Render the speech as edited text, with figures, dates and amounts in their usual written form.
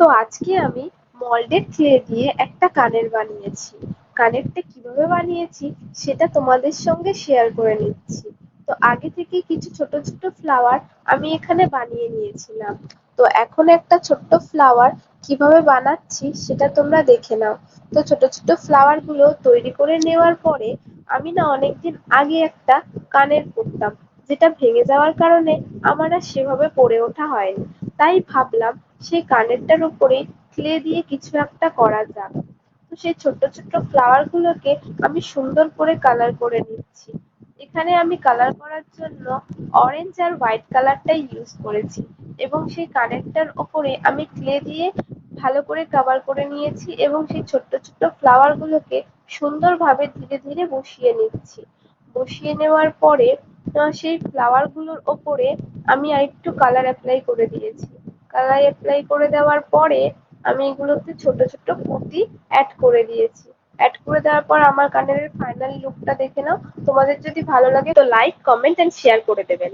তো আজকে আমি মল্ডেড ক্লে দিয়ে একটা কানের বানিয়েছি। কানেরটা কিভাবে বানিয়েছি সেটা তোমাদের সঙ্গে শেয়ার করে নিচ্ছি। তো আগে থেকে কিছু ছোট ছোট ফ্লাওয়ার আমি এখানে বানিয়ে নিয়েছিলাম। তো এখন একটা ছোট্ট ফ্লাওয়ার কিভাবে বানাচ্ছি সেটা তোমরা দেখে নাও। তো ছোট ছোট ফ্লাওয়ার গুলো তৈরি করে নেওয়ার পরে আমি না অনেকদিন আগে একটা কানের পরতাম, যেটা ভেঙে যাওয়ার কারণে আমার আর সেভাবে পরে ওঠা হয়নি। তাই ভাবলাম সেই কানেরটার উপরে ক্লে দিয়ে কিছু একটা করা যাক। তো সেই ছোট্ট ছোট্ট ফ্লাওয়ার গুলোকে আমি সুন্দর করে কালার করে নিচ্ছি। এখানে আমি কালার করার জন্য অরেঞ্জ আর হোয়াইট কালারটাই ইউজ করেছি এবং সেই কানেরটার ওপরে আমি ক্লে দিয়ে ভালো করে কভার করে নিয়েছি এবং সেই ছোট্ট ছোট্ট ফ্লাওয়ার গুলোকে সুন্দরভাবে ধীরে ধীরে বসিয়ে নিচ্ছি। বসিয়ে নেওয়ার পরে সেই ফ্লাওয়ার গুলোর ওপরে আমি আরেকটু কালার অ্যাপ্লাই করে দিয়েছি। কালার অ্যাপ্লাই করে দেওয়ার পরে আমি এগুলোতে ছোট ছোট পুঁতি অ্যাড করে দিয়েছি। অ্যাড করে দেওয়ার পর আমার কানের ফাইনাল লুকটা দেখে নাও। তোমাদের যদি ভালো লাগে তো লাইক, কমেন্ট এন্ড শেয়ার করে দেবেন।